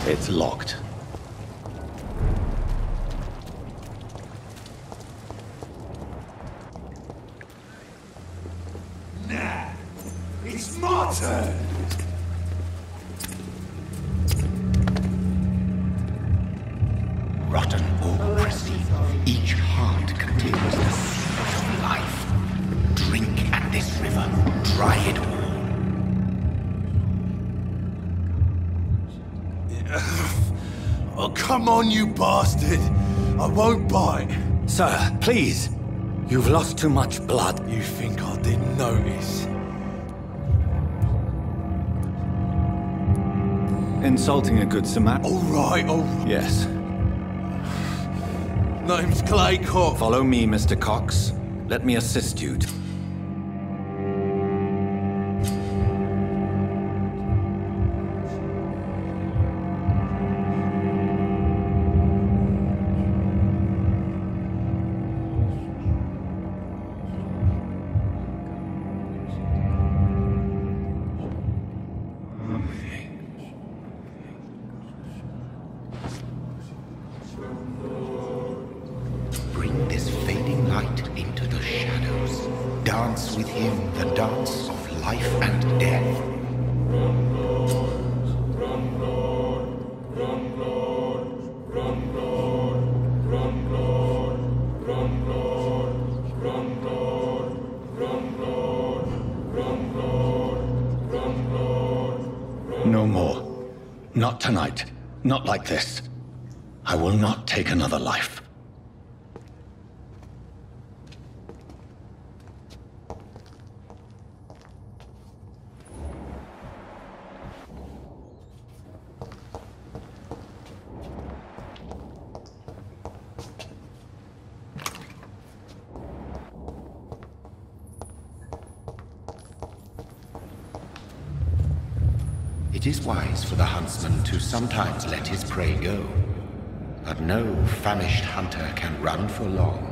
It's locked. Nah, it's my turn. Rotten or pristine, each heart contains the seed of life. Drink at this river, dry it all. Oh, come on, you bastard! I won't bite. Sir, please. You've lost too much blood. You think I didn't notice? Insulting a good Samaritan. All right. Yes. Name's Clay Cox. Follow me, Mr. Cox. Let me assist you. Bring this fading light into the shadows. Dance with him the dance of life and death. No more. Not tonight. Not like this. I will not take another life. It is wise for the huntsman to sometimes let his prey go, but no famished hunter can run for long.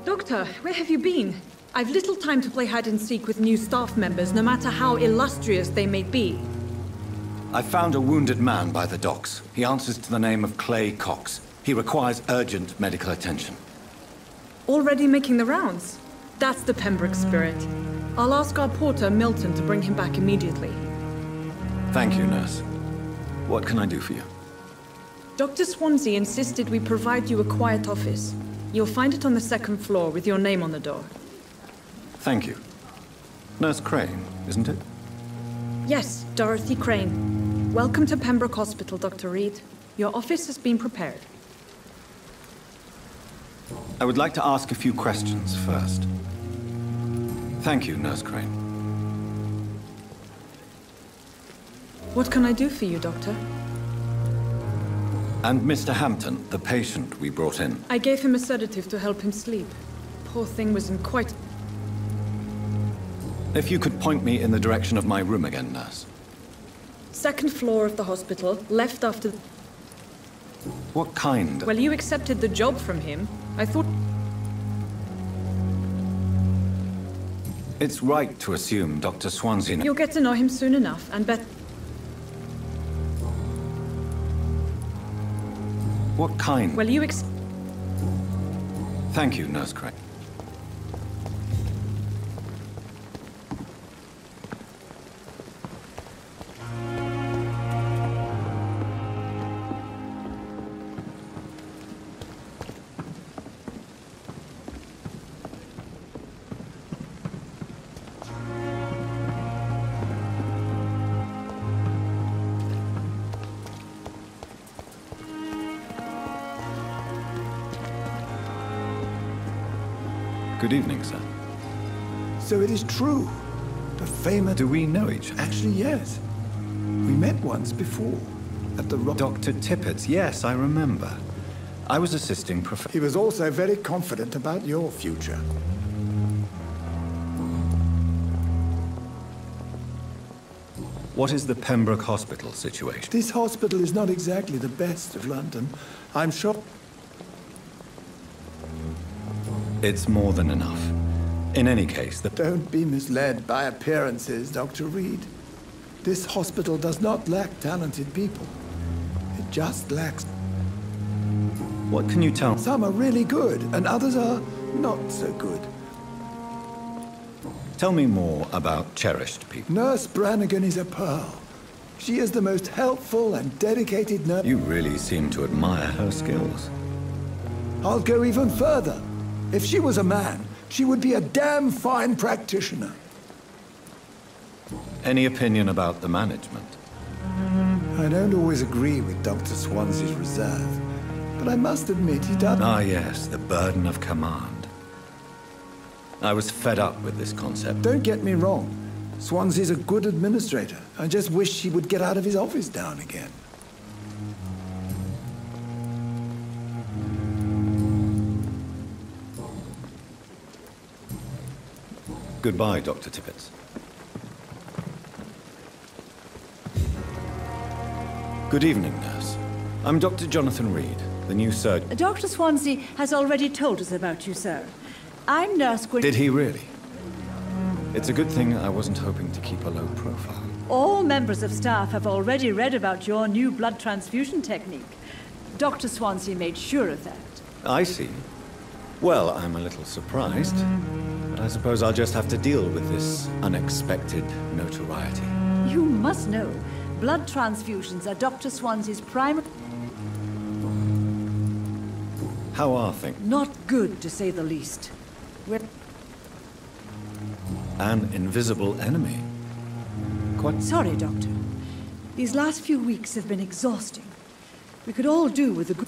Doctor, where have you been? I've little time to play hide-and-seek with new staff members, no matter how illustrious they may be. I found a wounded man by the docks. He answers to the name of Clay Cox. He requires urgent medical attention. Already making the rounds? That's the Pembroke spirit. I'll ask our porter, Milton, to bring him back immediately. Thank you, nurse. What can I do for you? Dr. Swansea insisted we provide you a quiet office. You'll find it on the second floor with your name on the door. Thank you. Nurse Crane, isn't it? Yes, Dorothy Crane. Welcome to Pembroke Hospital, Dr. Reed. Your office has been prepared. I would like to ask a few questions first. Thank you, Nurse Crane. What can I do for you, Doctor? And Mr. Hampton, the patient we brought in. I gave him a sedative to help him sleep. Poor thing was in quite... If you could point me in the direction of my room again, nurse. Second floor of the hospital, left after... What kind? Well, you accepted the job from him. I thought... It's right to assume Dr. Swansea... You'll get to know him soon enough, and bet... What kind? Well, you Thank you, Nurse Craig. Good evening, sir. So it is true. The famous... Do we know each other? Actually, yes. We met once before. At the Dr. Tippett's, yes, I remember. I was assisting Professor... He was also very confident about your future. What is the Pembroke Hospital situation? This hospital is not exactly the best of London. I'm sure... It's more than enough. In any case, the... Don't be misled by appearances, Dr. Reed. This hospital does not lack talented people. It just lacks... What can you tell? Some are really good, and others are not so good. Tell me more about cherished people. Nurse Brannigan is a pearl. She is the most helpful and dedicated nurse... You really seem to admire her skills. I'll go even further. If she was a man, she would be a damn fine practitioner. Any opinion about the management? I don't always agree with Dr. Swansea's reserve, but I must admit he does... Ah, yes, the burden of command. I was fed up with this concept. Don't get me wrong. Swansea's a good administrator. I just wish he would get out of his office now and again. Goodbye, Dr. Tippett. Good evening, nurse. I'm Dr. Jonathan Reed, the new surgeon. Dr. Swansea has already told us about you, sir. I'm Nurse Gwen... Did he really? It's a good thing I wasn't hoping to keep a low profile. All members of staff have already read about your new blood transfusion technique. Dr. Swansea made sure of that. I see. Well, I'm a little surprised, but I suppose I'll just have to deal with this unexpected notoriety. You must know, blood transfusions are Dr. Swansea's primary... How are things? Not good, to say the least. We're... An invisible enemy? Quite... Sorry, Doctor. These last few weeks have been exhausting. We could all do with a good...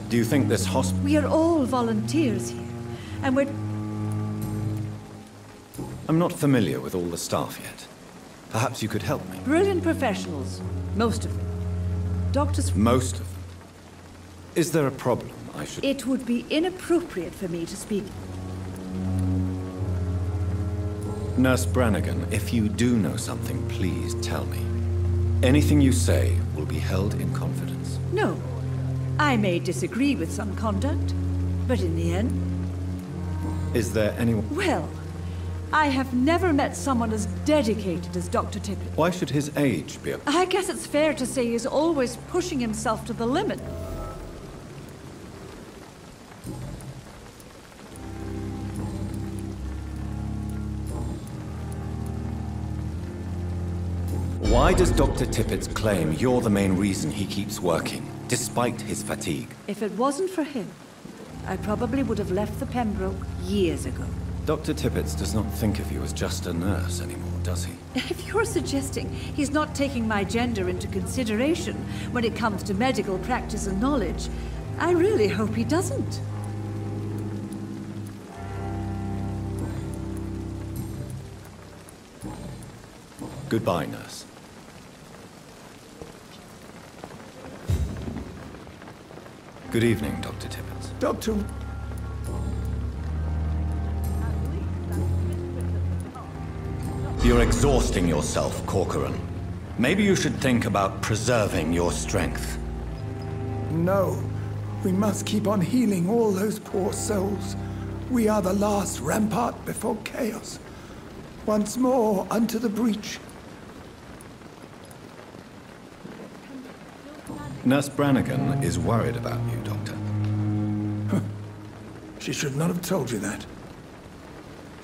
Do you think this hospital... We are all volunteers here, and we're... I'm not familiar with all the staff yet. Perhaps you could help me. Brilliant professionals. Most of them. Doctors... Most of them? Is there a problem I should... It would be inappropriate for me to speak. Nurse Brannigan, if you do know something, please tell me. Anything you say will be held in confidence. No. I may disagree with some conduct, but in the end... Is there anyone... Well, I have never met someone as dedicated as Dr. Tippett. Why should his age be a... I guess it's fair to say he's always pushing himself to the limit. Why does Dr. Tippett claim you're the main reason he keeps working, despite his fatigue? If it wasn't for him, I probably would have left the Pembroke years ago. Dr. Tippett does not think of you as just a nurse anymore, does he? If you're suggesting he's not taking my gender into consideration when it comes to medical practice and knowledge, I really hope he doesn't. Goodbye, nurse. Good evening, Dr. Tippett. Doctor... You're exhausting yourself, Corcoran. Maybe you should think about preserving your strength. No. We must keep on healing all those poor souls. We are the last rampart before chaos. Once more, unto the breach. Nurse Brannigan is worried about you, Doctor. She should not have told you that.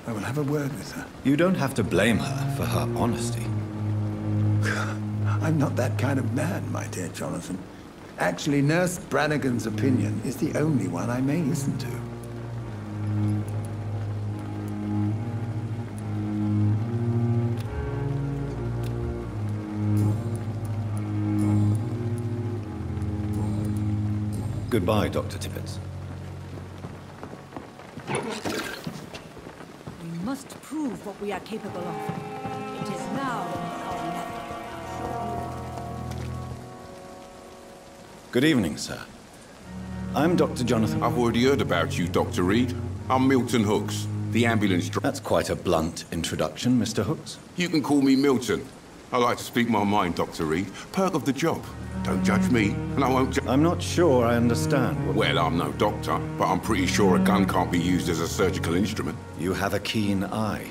I will have a word with her. You don't have to blame her for her honesty. I'm not that kind of man, my dear Jonathan. Actually, Nurse Brannigan's opinion is the only one I may listen to. Goodbye, Dr. Tippett. We must prove what we are capable of. It is now or never. Good evening, sir. I'm Dr. Jonathan. I've already heard about you, Dr. Reed. I'm Milton Hooks, the ambulance driver. That's quite a blunt introduction, Mr. Hooks. You can call me Milton. I like to speak my mind, Dr. Reed. Perk of the job. Don't judge me, and I won't I'm not sure I understand what... Well, I'm no doctor, but I'm pretty sure a gun can't be used as a surgical instrument. You have a keen eye.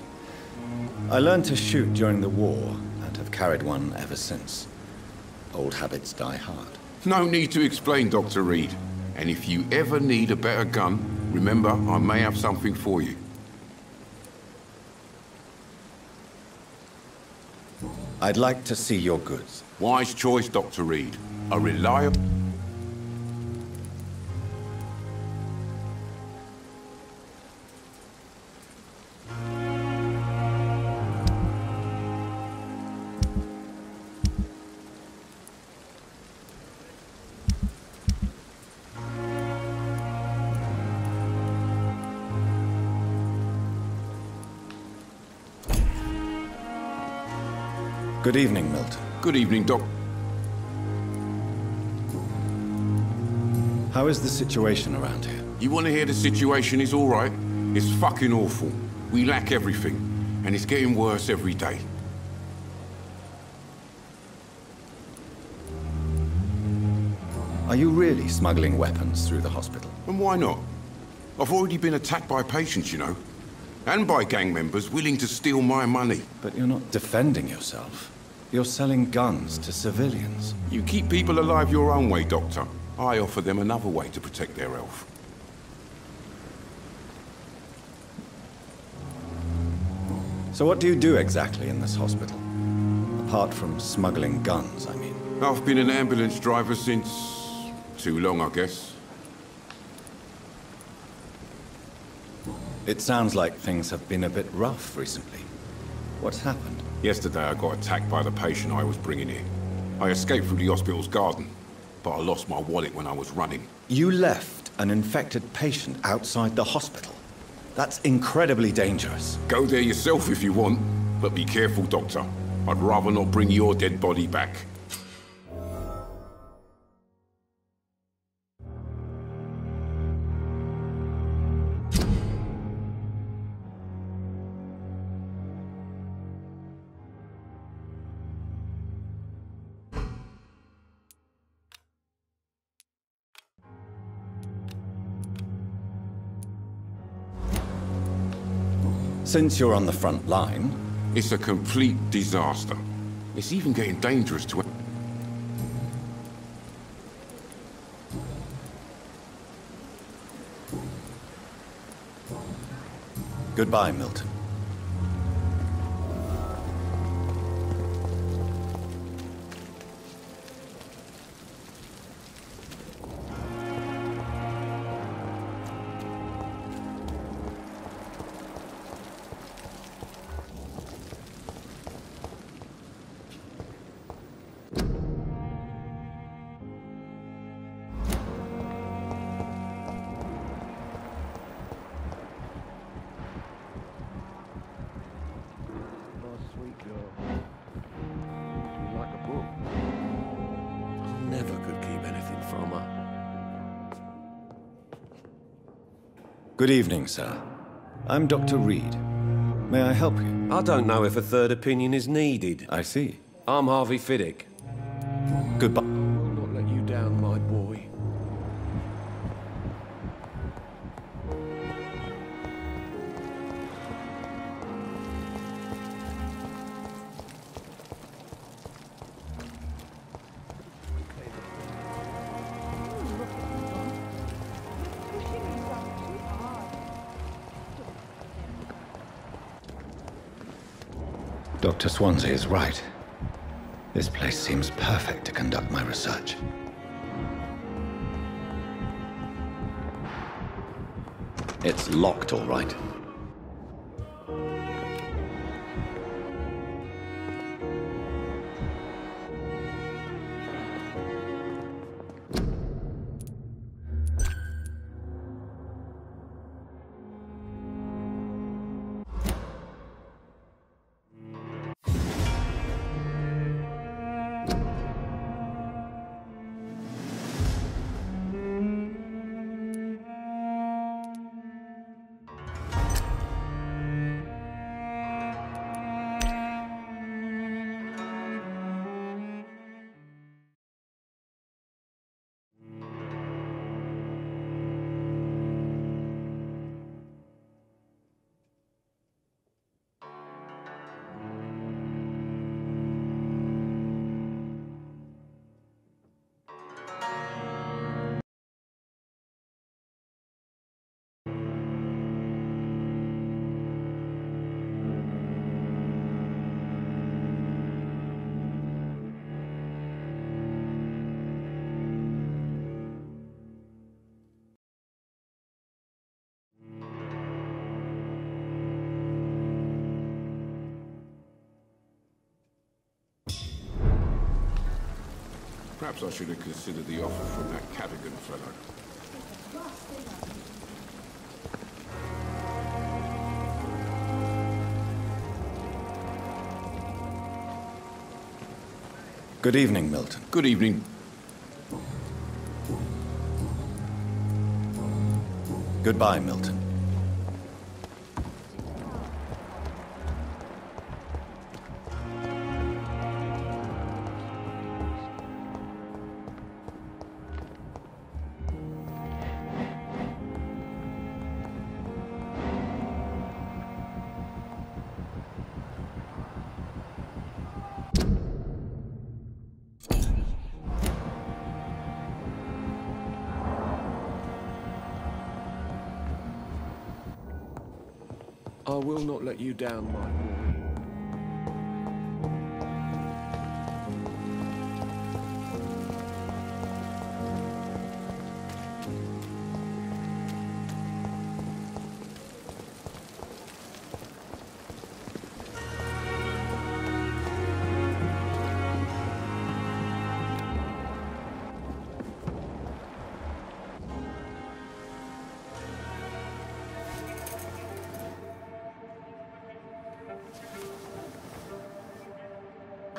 I learned to shoot during the war, and have carried one ever since. Old habits die hard. No need to explain, Dr. Reed. And if you ever need a better gun, remember, I may have something for you. I'd like to see your goods. Wise choice, Dr. Reed. A reliable... Good evening, Milton. Good evening, Doc. How is the situation around here? You want to hear the situation is all right? It's fucking awful. We lack everything, and it's getting worse every day. Are you really smuggling weapons through the hospital? And why not? I've already been attacked by patients, you know. And by gang members willing to steal my money. But you're not defending yourself. You're selling guns to civilians. You keep people alive your own way, Doctor. I offer them another way to protect their health. So what do you do exactly in this hospital? Apart from smuggling guns, I mean. I've been an ambulance driver since... too long, I guess. It sounds like things have been a bit rough recently. What's happened? Yesterday I got attacked by the patient I was bringing here. I escaped through the hospital's garden, but I lost my wallet when I was running. You left an infected patient outside the hospital? That's incredibly dangerous. Go there yourself if you want, but be careful, Doctor. I'd rather not bring your dead body back. Since you're on the front line... It's a complete disaster. It's even getting dangerous to... Goodbye, Milton. Good evening, sir. I'm Dr. Reed. May I help you? I don't know if a third opinion is needed. I see. I'm Harvey Fiddick. Goodbye. I will not let you down, my boy. Dr. Swansea is right. This place seems perfect to conduct my research. It's locked, all right. Perhaps I should have considered the offer from that Cadogan fellow. Good evening, Milton. Good evening. Goodbye, Milton. I will not let you down, my boy.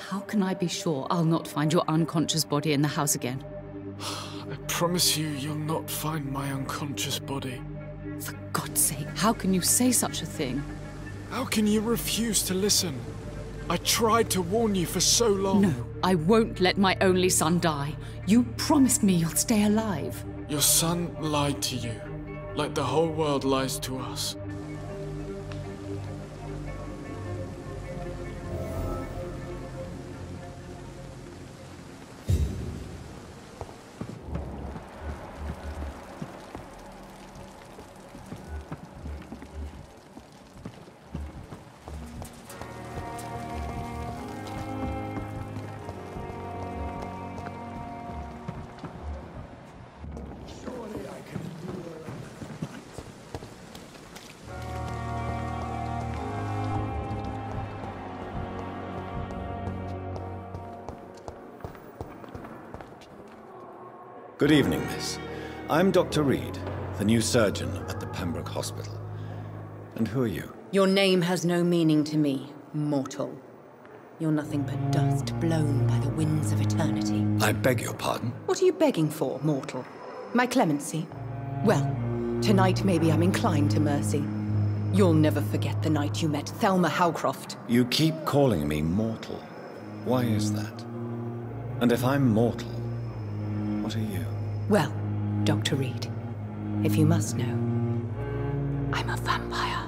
How can I be sure I'll not find your unconscious body in the house again? I promise you, you'll not find my unconscious body. For God's sake, how can you say such a thing? How can you refuse to listen? I tried to warn you for so long. No, I won't let my only son die. You promised me you'll stay alive. Your son lied to you, like the whole world lies to us. Good evening, miss. I'm Dr. Reed, the new surgeon at the Pembroke Hospital. And who are you? Your name has no meaning to me, mortal. You're nothing but dust blown by the winds of eternity. I beg your pardon? What are you begging for, mortal? My clemency? Well, tonight maybe I'm inclined to mercy. You'll never forget the night you met Thelma Howcroft. You keep calling me mortal. Why is that? And if I'm mortal, what are you? Well, Dr. Reed, if you must know, I'm a vampire.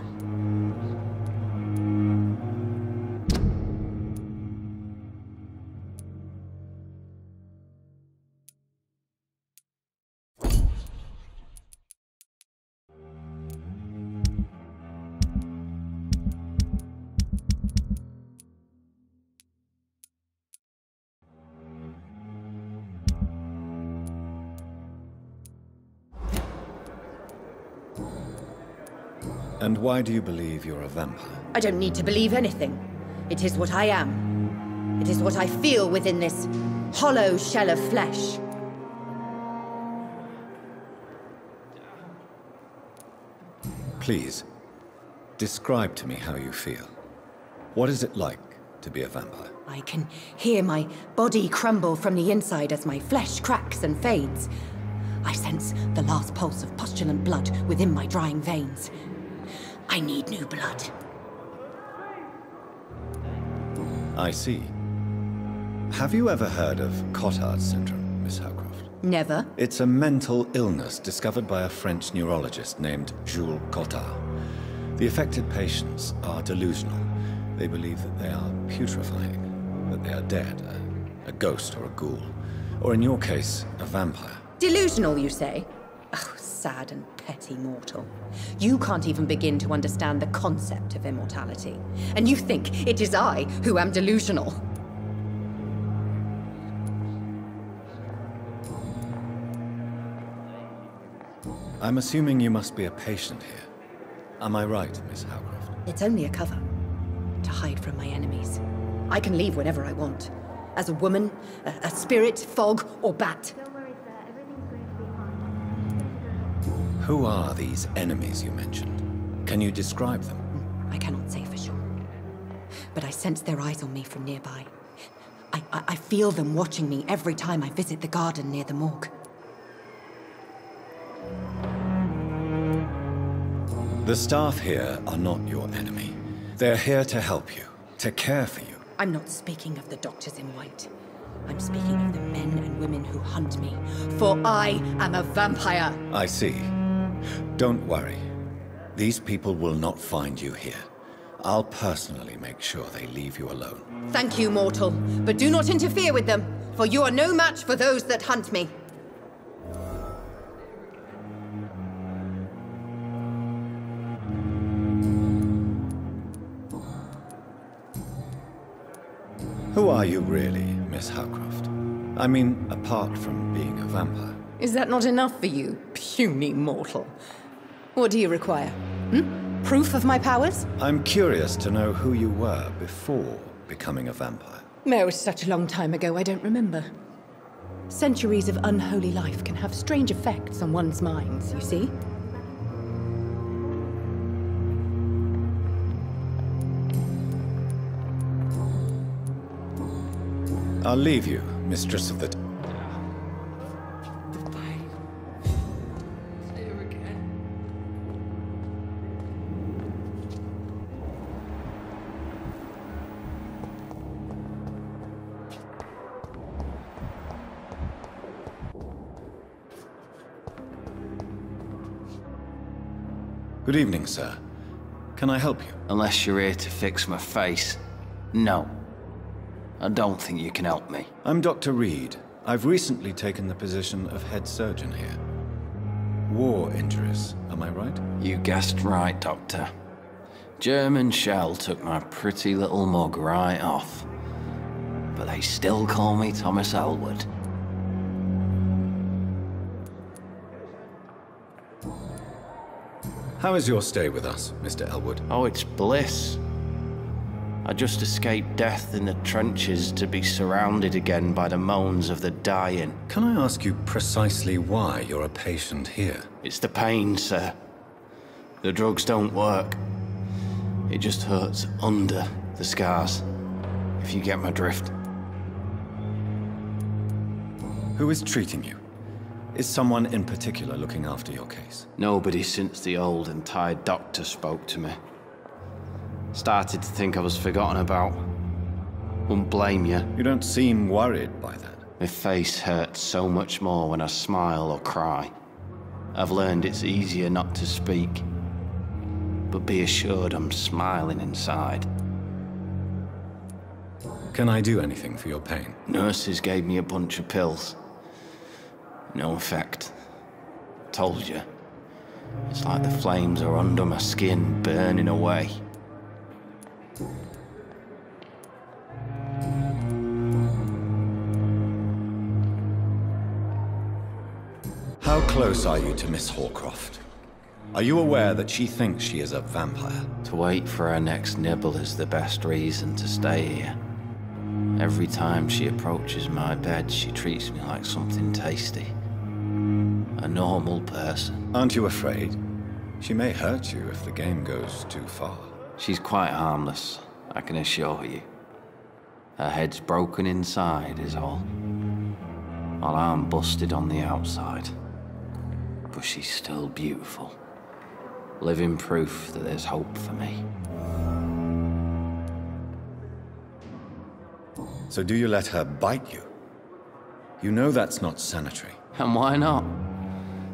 And why do you believe you're a vampire? I don't need to believe anything. It is what I am. It is what I feel within this hollow shell of flesh. Please, describe to me how you feel. What is it like to be a vampire? I can hear my body crumble from the inside as my flesh cracks and fades. I sense the last pulse of postulant blood within my drying veins. I need new blood. I see. Have you ever heard of Cotard's syndrome, Miss Howcroft? Never. It's a mental illness discovered by a French neurologist named Jules Cotard. The affected patients are delusional. They believe that they are putrefying, that they are dead, a ghost or a ghoul, or in your case, a vampire. Delusional, you say? Oh, sad and petty mortal. You can't even begin to understand the concept of immortality. And you think it is I who am delusional. I'm assuming you must be a patient here. Am I right, Miss Howcroft? It's only a cover. To hide from my enemies. I can leave whenever I want. As a woman, a spirit, fog, or bat. Who are these enemies you mentioned? Can you describe them? I cannot say for sure. But I sense their eyes on me from nearby. I feel them watching me every time I visit the garden near the morgue. The staff here are not your enemy. They're here to help you, to care for you. I'm not speaking of the doctors in white. I'm speaking of the men and women who hunt me. For I am a vampire! I see. Don't worry. These people will not find you here. I'll personally make sure they leave you alone. Thank you, mortal. But do not interfere with them, for you are no match for those that hunt me. Who are you really, Miss Howcroft? I mean, apart from being a vampire. Is that not enough for you, puny mortal? What do you require? Proof of my powers? I'm curious to know who you were before becoming a vampire. It was such a long time ago, I don't remember. Centuries of unholy life can have strange effects on one's minds, you see? I'll leave you, Mistress of the... Good evening, sir. Can I help you? Unless you're here to fix my face. No. I don't think you can help me. I'm Dr. Reed. I've recently taken the position of head surgeon here. War injuries, am I right? You guessed right, Doctor. German shell took my pretty little mug right off. But they still call me Thomas Elwood. How is your stay with us, Mr. Elwood? Oh, it's bliss. I just escaped death in the trenches to be surrounded again by the moans of the dying. Can I ask you precisely why you're a patient here? It's the pain, sir. The drugs don't work. It just hurts under the scars, if you get my drift. Who is treating you? Is someone in particular looking after your case? Nobody since the old and tired doctor spoke to me. Started to think I was forgotten about. Wouldn't blame you. You don't seem worried by that. My face hurts so much more when I smile or cry. I've learned it's easier not to speak. But be assured I'm smiling inside. Can I do anything for your pain? Nurses gave me a bunch of pills. No effect. Told you. It's like the flames are under my skin, burning away. How close are you to Miss Hawcroft? Are you aware that she thinks she is a vampire? To wait for her next nibble is the best reason to stay here. Every time she approaches my bed, she treats me like something tasty. A normal person. Aren't you afraid? She may hurt you if the game goes too far. She's quite harmless, I can assure you. Her head's broken inside is all. While I'm busted on the outside. But she's still beautiful. Living proof that there's hope for me. So do you let her bite you? You know that's not sanitary. And why not?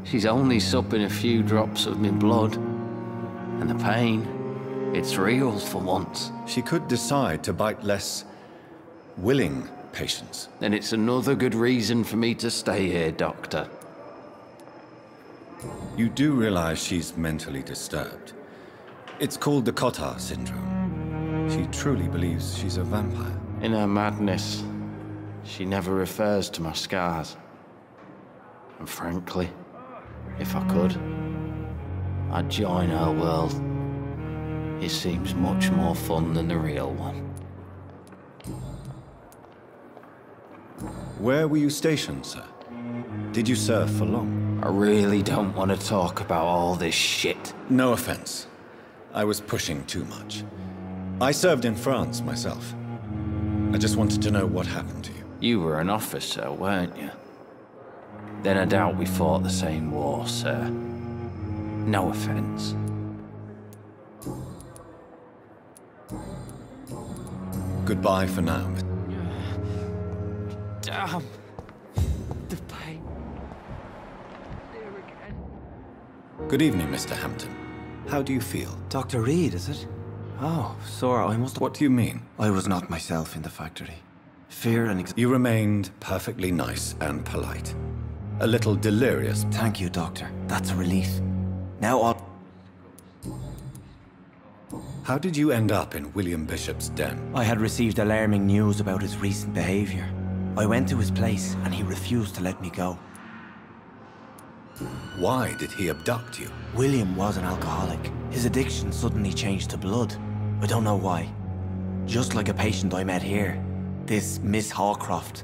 She's only supping a few drops of me blood. And the pain, it's real for once. She could decide to bite less willing patients. Then it's another good reason for me to stay here, Doctor. You do realize she's mentally disturbed. It's called the Cotard syndrome. She truly believes she's a vampire. In her madness, she never refers to my scars. And frankly, if I could, I'd join her world. It seems much more fun than the real one. Where were you stationed, sir? Did you serve for long? I really don't want to talk about all this shit. No offense. I was pushing too much. I served in France myself. I just wanted to know what happened to you. You were an officer, weren't you? Then I doubt we fought the same war, sir. No offense. Goodbye for now. Damn. The pain. There again. Good evening, Mr. Hampton. How do you feel? Dr. Reed, is it? Oh, sir, I must... What do you mean? I was not myself in the factory. Fear and... You remained perfectly nice and polite. A little delirious. Thank you, Doctor. That's a relief. Now I'll... How did you end up in William Bishop's den? I had received alarming news about his recent behavior. I went to his place, and he refused to let me go. Why did he abduct you? William was an alcoholic. His addiction suddenly changed to blood. I don't know why. Just like a patient I met here. This Miss Hawcroft.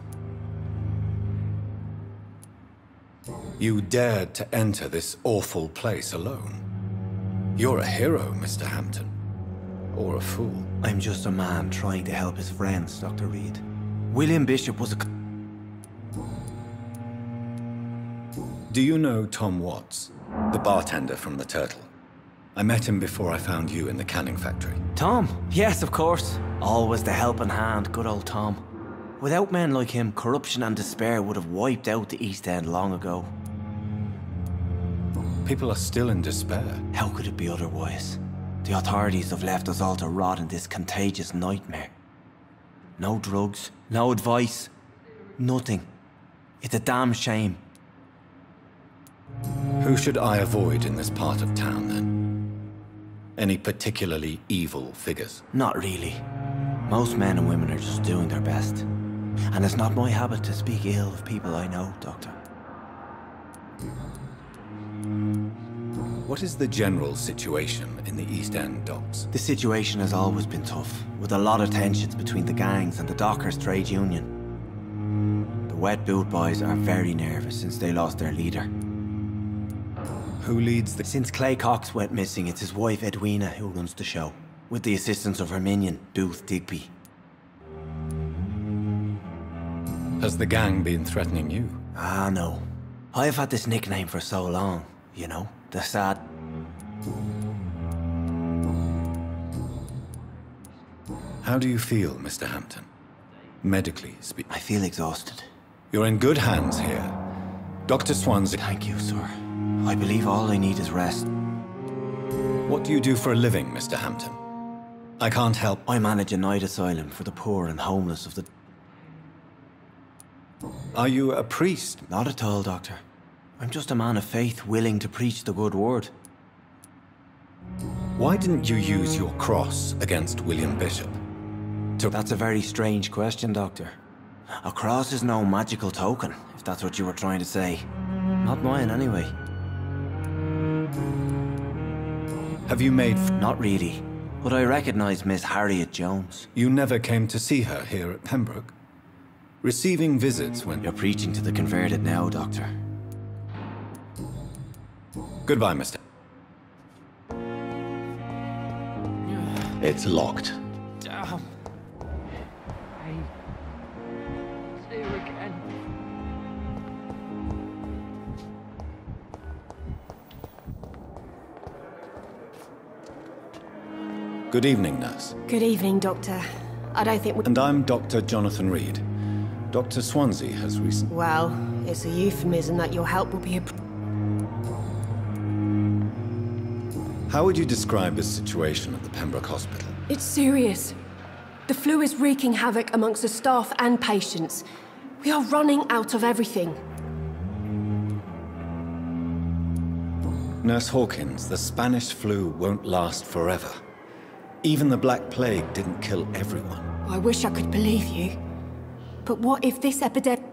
You dared to enter this awful place alone. You're a hero, Mr. Hampton. Or a fool. I'm just a man trying to help his friends, Dr. Reed. William Bishop was a... Do you know Tom Watts, the bartender from the Turtle? I met him before I found you in the canning factory. Tom? Yes, of course. Always the helping hand, good old Tom. Without men like him, corruption and despair would have wiped out the East End long ago. People are still in despair. How could it be otherwise? The authorities have left us all to rot in this contagious nightmare. No drugs, no advice, nothing. It's a damn shame. Who should I avoid in this part of town, then? Any particularly evil figures? Not really. Most men and women are just doing their best. And it's not my habit to speak ill of people I know, Doctor. What is the general situation in the East End docks? The situation has always been tough, with a lot of tensions between the gangs and the Dockers' trade union. The Wet Boot Boys are very nervous since they lost their leader. Who leads the... Since Clay Cox went missing, it's his wife Edwina who runs the show, with the assistance of her minion, Booth Digby. Has the gang been threatening you? Ah, no. I've had this nickname for so long, you know, the sad... How do you feel, Mr. Hampton? Medically speaking. I feel exhausted. You're in good hands here. Dr. Swan's... Thank you, sir. I believe all I need is rest. What do you do for a living, Mr. Hampton? I can't help... I manage a night asylum for the poor and homeless of the... Are you a priest? Not at all, Doctor. I'm just a man of faith willing to preach the good word. Why didn't you use your cross against William Bishop? That's a very strange question, Doctor. A cross is no magical token, if that's what you were trying to say. Not mine, anyway. Have you made... Not really, but I recognize Miss Harriet Jones. You never came to see her here at Pembroke? Receiving visits when... You're preaching to the converted now, Doctor. Goodbye, mister. It's locked. Damn. Hey. See you again. Good evening, nurse. Good evening, Doctor. I don't think we... And I'm Dr. Jonathan Reed. Dr. Swansea has recently... Well, it's a euphemism that your help will be a... How would you describe the situation at the Pembroke Hospital? It's serious. The flu is wreaking havoc amongst the staff and patients. We are running out of everything. Nurse Hawkins, the Spanish flu won't last forever. Even the Black Plague didn't kill everyone. I wish I could believe you. But what if this epidemic...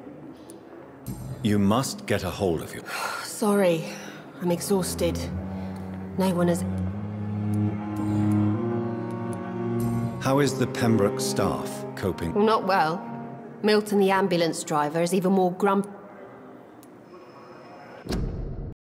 You must get a hold of you. Sorry, I'm exhausted. No one has... How is the Pembroke staff coping? Well, not well. Milton, the ambulance driver, is even more